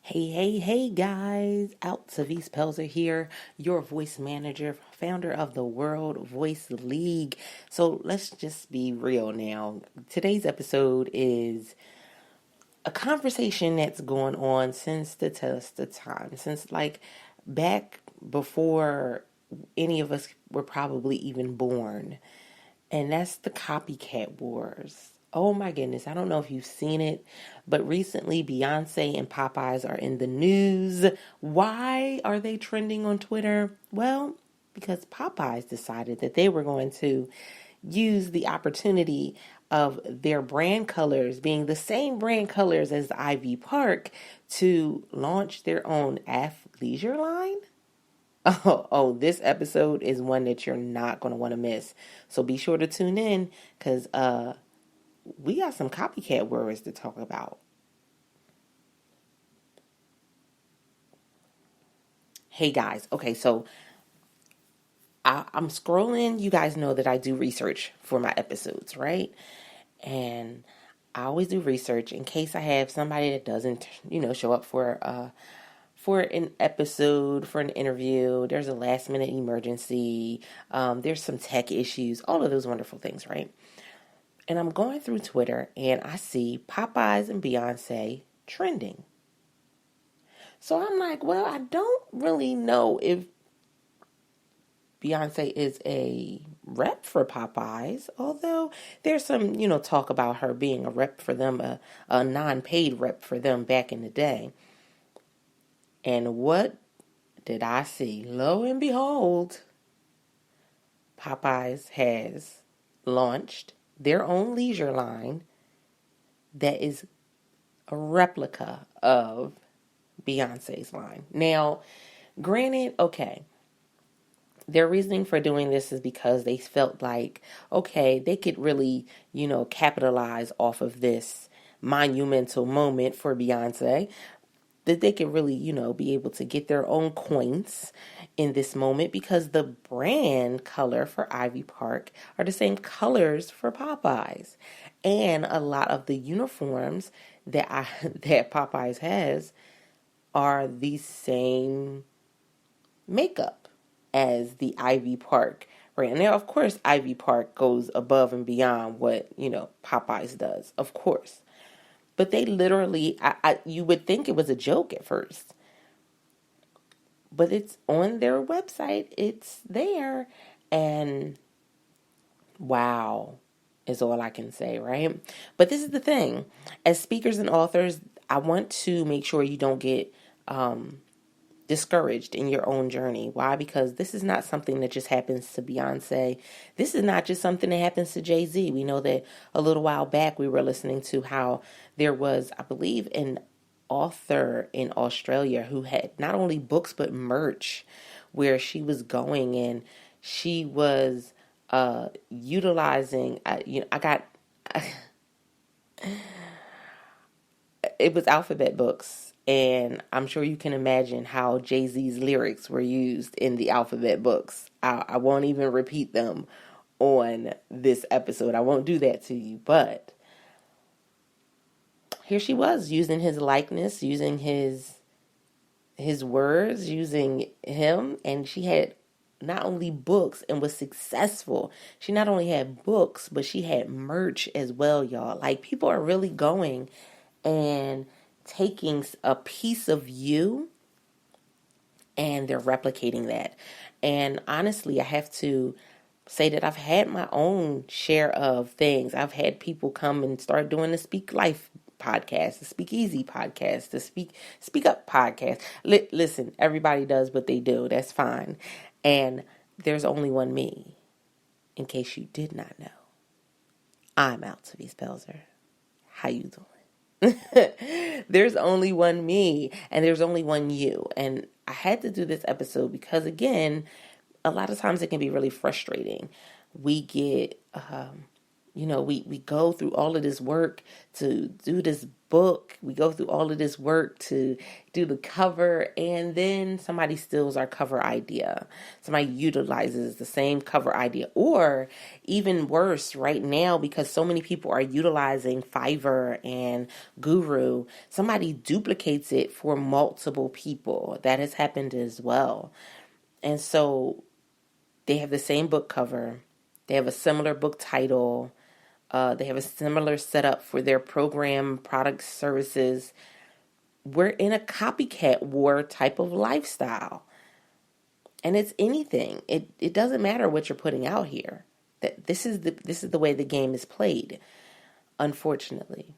Hey guys, Out to V's Pelzer here, your voice manager, founder of the World Voice League. So let's just be real now. Today's episode is a conversation that's going on since the test of time, since like back before any of us were probably even born. And that's the copycat wars. Oh my goodness, I don't know if you've seen it, but recently Beyonce and Popeyes are in the news. Why are they trending on Twitter? Well, because Popeyes decided that they were going to use the opportunity of their brand colors being the same brand colors as Ivy Park to launch their own athleisure line. This episode is one that you're not going to want to miss. So be sure to tune in because we got some copycat words to talk about. Hey guys, okay, so I'm scrolling. You guys know that I do research for my episodes, right? And I always do research in case I have somebody that doesn't, show up for an episode, for an interview. There's a last minute emergency. There's some tech issues, all of those wonderful things, right? And I'm going through Twitter and I see Popeyes and Beyonce trending. So I'm like, well, I don't really know if Beyonce is a rep for Popeyes, although there's some, talk about her being a rep for them, a non-paid rep for them back in the day. And what did I see? Lo and behold, Popeyes has launched their own leisure line that is a replica of Beyonce's line. Now, granted, okay, their reasoning for doing this is because they felt like, okay, they could really, capitalize off of this monumental moment for Beyonce, that they could really, be able to get their own coins in this moment because the brand color for Ivy Park are the same colors for Popeyes. And a lot of the uniforms that that Popeyes has are the same makeup as the Ivy Park brand. Now, of course, Ivy Park goes above and beyond what, Popeyes does, of course. But they literally, you would think it was a joke at first. But it's on their website. It's there. And wow is all I can say, right? But this is the thing. As speakers and authors, I want to make sure you don't get discouraged in your own journey. Why? Because this is not something that just happens to Beyonce. This is not just something that happens to Jay-Z. We know that a little while back we were listening to how there was, I believe, an author in Australia who had not only books but merch where she was going and she was utilizing, it was alphabet books. And I'm sure you can imagine how Jay-Z's lyrics were used in the alphabet books. I won't even repeat them on this episode. I won't do that to you. But here she was using his likeness, using his words, using him. And she had not only books and was successful. She not only had books, but she had merch as well, y'all. Like, people are really going and taking a piece of you and they're replicating that. And honestly, I have to say that I've had my own share of things. I've had people come and start doing the Speak Life podcast, the Speak Easy podcast, the Speak Up podcast. Listen, everybody does what they do. That's fine. And there's only one me, in case you did not know. I'm Out to Be Spelzer. How you doing? There's only one me and there's only one you. And I had to do this episode because, again, a lot of times it can be really frustrating. We get we go through all of this work to do this book. We go through all of this work to do the cover, and then somebody steals our cover idea. Somebody utilizes the same cover idea, or even worse right now, because so many people are utilizing Fiverr and Guru, somebody duplicates it for multiple people. That has happened as well. And so they have the same book cover. They have a similar book title. They have a similar setup for their program, products, services. We're in a copycat war type of lifestyle. And it's anything. It doesn't matter what you're putting out here. That this is the way the game is played, unfortunately.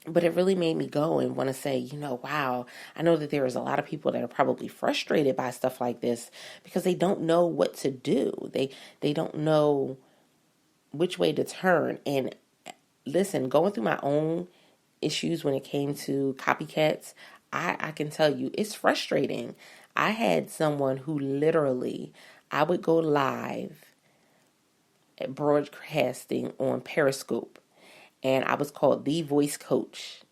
But it really made me go and want to say, wow, I know that there is a lot of people that are probably frustrated by stuff like this because they don't know what to do. They don't know which way to turn. And listen, going through my own issues when it came to copycats, I can tell you it's frustrating. I had someone who literally, I would go live at broadcasting on Periscope, and I was called the voice coach,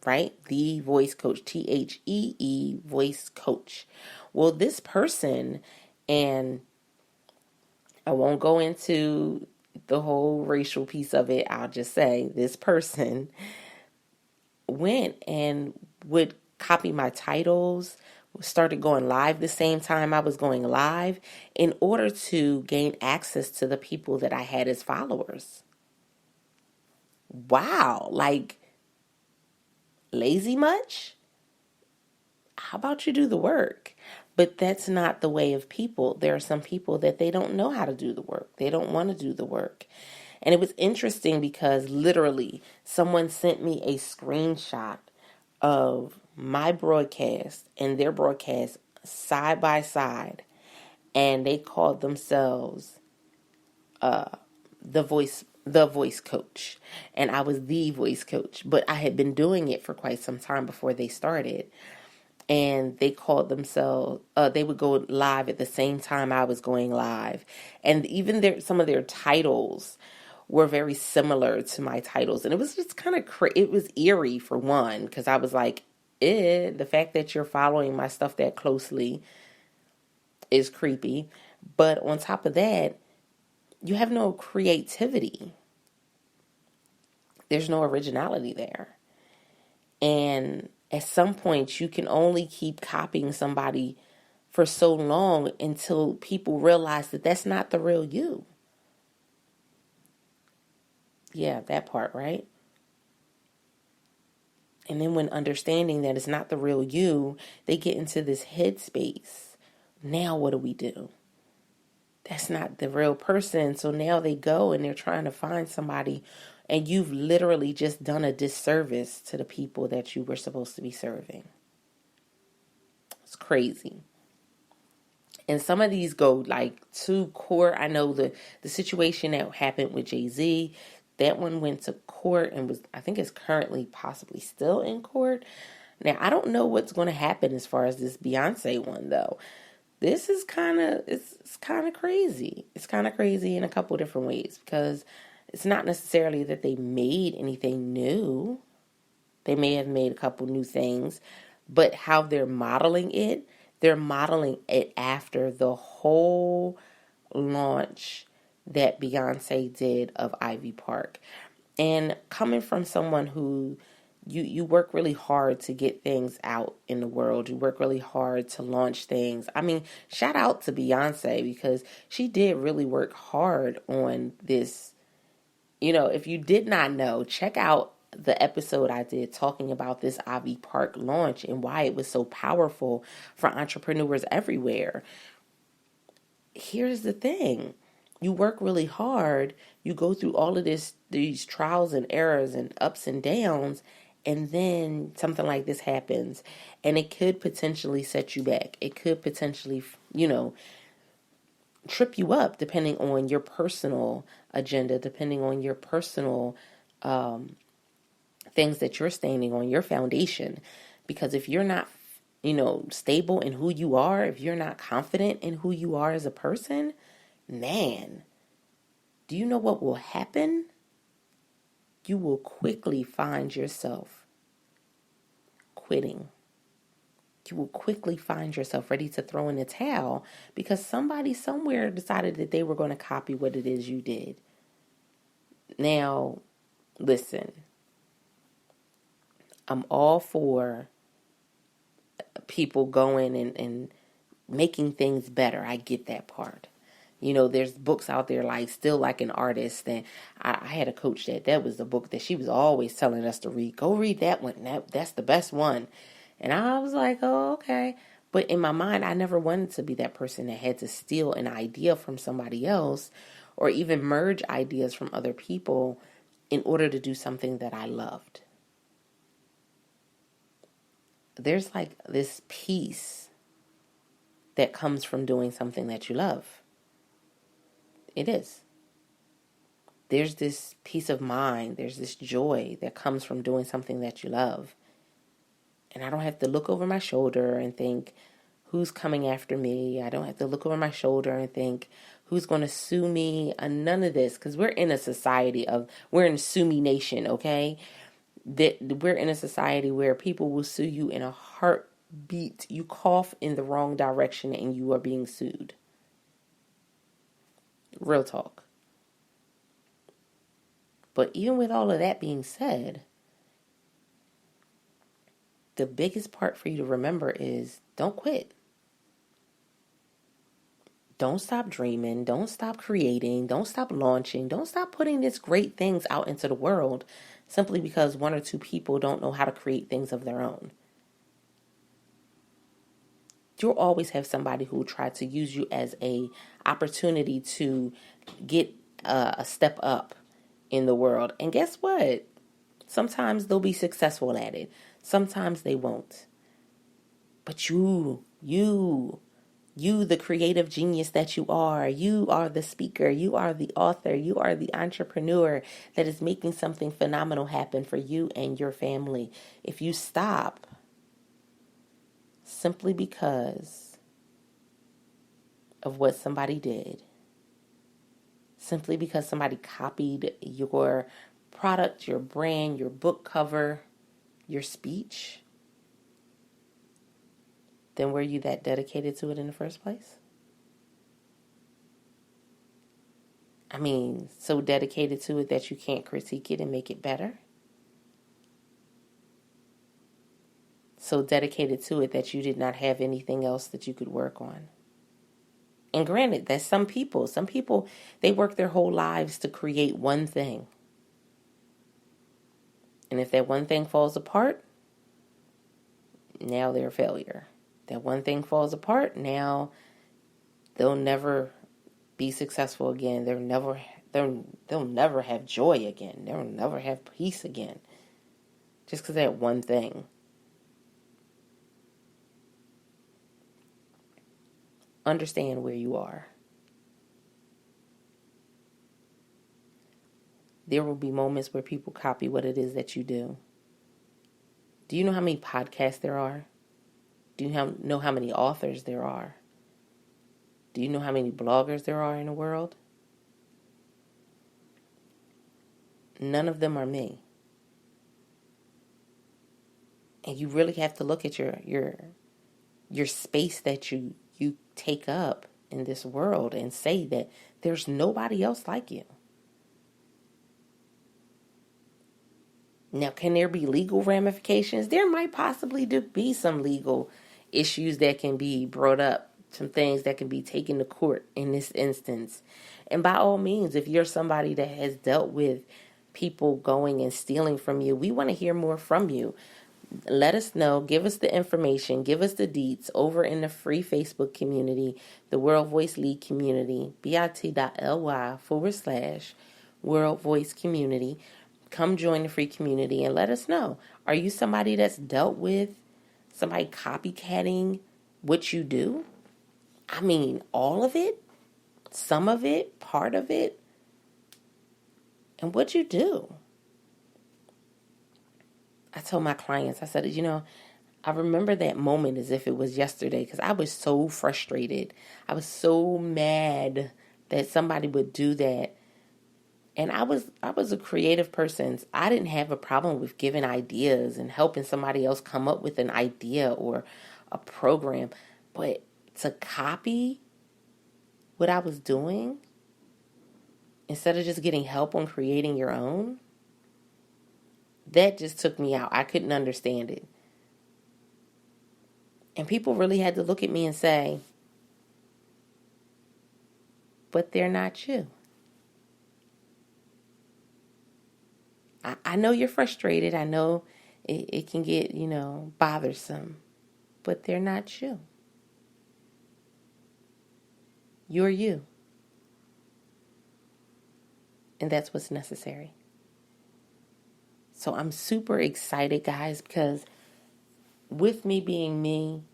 right? The voice coach, THEE voice coach. Well, this person, and I won't go into the whole racial piece of it. I'll just say this person went and would copy my titles, started going live the same time I was going live in order to gain access to the people that I had as followers. Wow, like lazy much? How about you do the work? But that's not the way of people. There are some people that they don't know how to do the work. They don't want to do the work. And it was interesting because literally someone sent me a screenshot of my broadcast and their broadcast side by side. And they called themselves the voice coach. And I was the voice coach. But I had been doing it for quite some time before they started. And they called themselves, they would go live at the same time I was going live. And even some of their titles were very similar to my titles. And it was just kind of, it was eerie for one, because I was like, the fact that you're following my stuff that closely is creepy. But on top of that, you have no creativity. There's no originality there. And at some point, you can only keep copying somebody for so long until people realize that that's not the real you. Yeah, that part, right? And then when understanding that it's not the real you, they get into this headspace. Now what do we do? That's not the real person. So now they go and they're trying to find somebody, and you've literally just done a disservice to the people that you were supposed to be serving. It's crazy. And some of these go like to court. I know the situation that happened with Jay-Z, that one went to court and I think it's currently possibly still in court. Now, I don't know what's going to happen as far as this Beyonce one, though. This is it's kind of crazy. It's kind of crazy in a couple different ways, because it's not necessarily that they made anything new. They may have made a couple new things, but how they're modeling it after the whole launch that Beyonce did of Ivy Park. And coming from someone who you work really hard to get things out in the world. You work really hard to launch things. I mean, shout out to Beyonce, because she did really work hard on this. If you did not know, check out the episode I did talking about this Ivy Park launch and why it was so powerful for entrepreneurs everywhere. Here's the thing. You work really hard. You go through all of these trials and errors and ups and downs, and then something like this happens, and it could potentially set you back. It could potentially, trip you up, depending on your personal agenda, depending on your personal things that you're standing on, your foundation. Because if you're not, stable in who you are, if you're not confident in who you are as a person, man, do you know what will happen? You will quickly find yourself quitting. You will quickly find yourself ready to throw in the towel because somebody somewhere decided that they were going to copy what it is you did. Now, listen, I'm all for people going and making things better. I get that part. You know, there's books out there like Still Like an Artist. And I had a coach that was the book that she was always telling us to read. Go read that one. That's the best one. And I was like, oh, okay. But in my mind, I never wanted to be that person that had to steal an idea from somebody else or even merge ideas from other people in order to do something that I loved. There's like this peace that comes from doing something that you love. It is. There's this peace of mind. There's this joy that comes from doing something that you love. And I don't have to look over my shoulder and think, who's coming after me? I don't have to look over my shoulder and think, who's going to sue me? None of this, because we're in a society we're in Sue Me Nation, okay? That we're in a society where people will sue you in a heartbeat. You cough in the wrong direction and you are being sued. Real talk. But even with all of that being said, the biggest part for you to remember is don't quit. Don't stop dreaming. Don't stop creating. Don't stop launching. Don't stop putting these great things out into the world simply because one or two people don't know how to create things of their own. You'll always have somebody who will try to use you as a opportunity to get a step up in the world. And guess what? Sometimes they'll be successful at it. Sometimes they won't. But you, the creative genius that you are the speaker, you are the author, you are the entrepreneur that is making something phenomenal happen for you and your family. If you stop simply because of what somebody did, simply because somebody copied your product, your brand, your book cover, your speech, then were you that dedicated to it in the first place? I mean, so dedicated to it that you can't critique it and make it better? So dedicated to it that you did not have anything else that you could work on? And granted, that some people, they work their whole lives to create one thing. And if that one thing falls apart, now they're a failure. That one thing falls apart, now they'll never be successful again. They'll never have joy again. They'll never have peace again. Just because of that one thing. Understand where you are. There will be moments where people copy what it is that you do. Do you know how many podcasts there are? Do you know how many authors there are? Do you know how many bloggers there are in the world? None of them are me. And you really have to look at your space that you take up in this world and say that there's nobody else like you. Now, can there be legal ramifications? There might possibly be some legal issues that can be brought up, some things that can be taken to court in this instance. And by all means, if you're somebody that has dealt with people going and stealing from you, we want to hear more from you. Let us know. Give us the information. Give us the deets over in the free Facebook community, the World Voice League community, bit.ly/World Voice Community. Come join the free community and let us know. Are you somebody that's dealt with somebody copycatting what you do? I mean, all of it? Some of it? Part of it? And what you do? I told my clients, I said, I remember that moment as if it was yesterday because I was so frustrated. I was so mad that somebody would do that And I was a creative person. I didn't have a problem with giving ideas and helping somebody else come up with an idea or a program. But to copy what I was doing instead of just getting help on creating your own, that just took me out. I couldn't understand it. And people really had to look at me and say, but they're not you. I know you're frustrated. I know it can get, bothersome. But they're not you. You're you. And that's what's necessary. So I'm super excited, guys, because with me being me,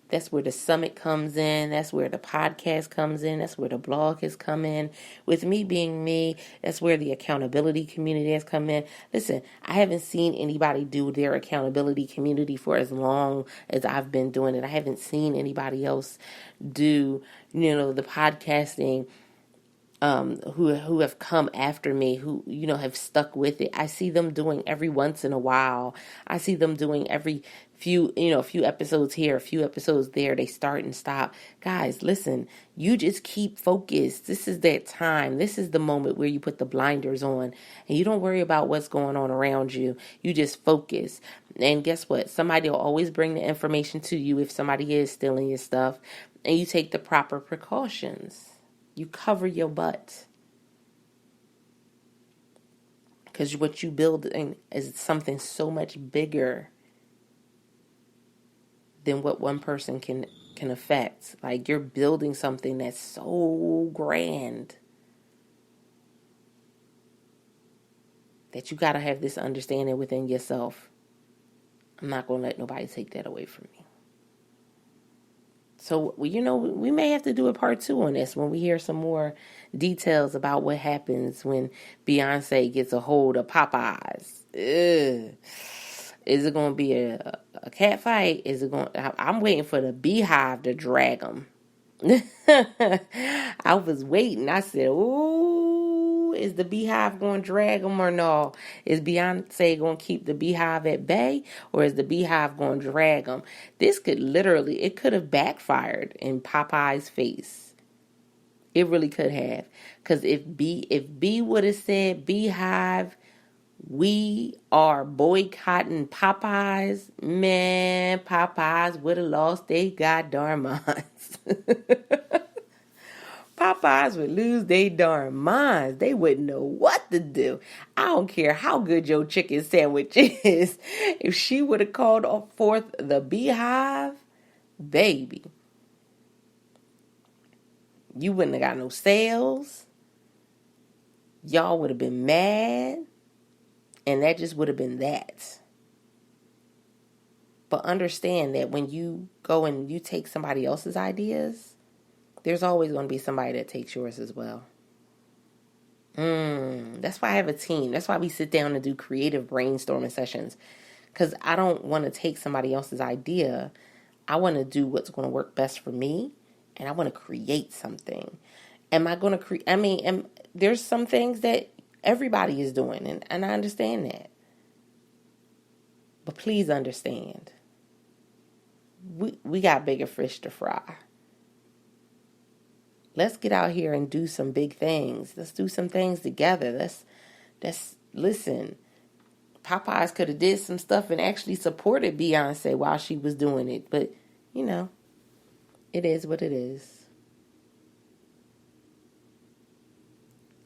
that's where the summit comes in. That's where the podcast comes in. That's where the blog has come in. With me being me, that's where the accountability community has come in. Listen, I haven't seen anybody do their accountability community for as long as I've been doing it. I haven't seen anybody else do, the podcasting who have come after me, who, have stuck with it. I see them doing every once in a while. I see them doing every few, a few episodes here, a few episodes there. They start and stop. Guys, listen, you just keep focused. This is that time. This is the moment where you put the blinders on and you don't worry about what's going on around you. You just focus. And guess what? Somebody will always bring the information to you if somebody is stealing your stuff, and you take the proper precautions. You cover your butt. Because what you build is something so much bigger than what one person can affect. Like, you're building something that's so grand that you got to have this understanding within yourself. I'm not going to let nobody take that away from me. So, we may have to do a part 2 on this when we hear some more details about what happens when Beyonce gets a hold of Popeyes. Ugh. Is it going to be a cat fight? I'm waiting for the Beehive to drag them. I was waiting. I said, ooh, is the Beehive going to drag them or no? Is Beyonce going to keep the Beehive at bay, or is the Beehive going to drag them? This it could have backfired in Popeye's face. It really could have. Because if B would have said, Beehive, we are boycotting Popeyes, man, Popeyes would have lost their goddamn minds. Popeyes would lose their darn minds. They wouldn't know what to do. I don't care how good your chicken sandwich is. If she would have called forth the Beehive, baby, you wouldn't have got no sales. Y'all would have been mad. And that just would have been that. But understand that when you go and you take somebody else's ideas, there's always going to be somebody that takes yours as well. That's why I have a team. That's why we sit down and do creative brainstorming sessions. Because I don't want to take somebody else's idea. I want to do what's going to work best for me. And I want to create something. Am I going to create? There's some things that everybody is doing. And I understand that. But please understand. We got bigger fish to fry. Let's get out here and do some big things. Let's do some things together. Let's listen. Popeyes could have did some stuff and actually supported Beyonce while she was doing it. But, it is what it is.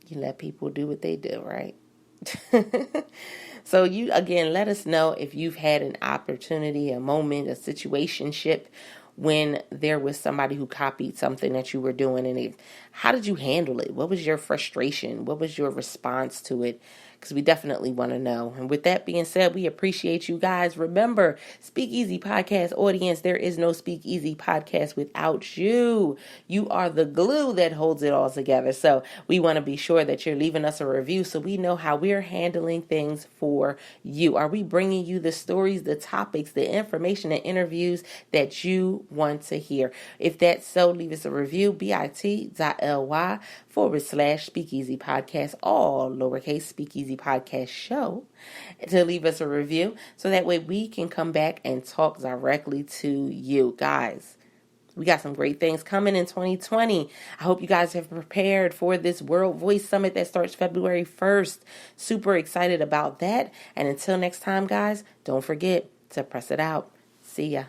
You let people do what they do, right? So you, again, let us know if you've had an opportunity, a moment, a situationship when there was somebody who copied something that you were doing, and how did you handle it? What was your frustration? What was your response to it? because we definitely want to know. And with that being said, we appreciate you guys. Remember, Speakeasy Podcast audience, there is no Speakeasy Podcast without you. You are the glue that holds it all together. So we want to be sure that you're leaving us a review so we know how we're handling things for you. Are we bringing you the stories, the topics, the information, and interviews that you want to hear? If that's so, leave us a review, bit.ly/Speakeasy Podcast, all lowercase Speakeasy Podcast Show, to leave us a review so that way we can come back and talk directly to you guys. We got some great things coming in 2020. I hope you guys have prepared for this World Voice Summit that starts February 1st. Super excited about that. And until next time, guys, don't forget to press it out. See ya.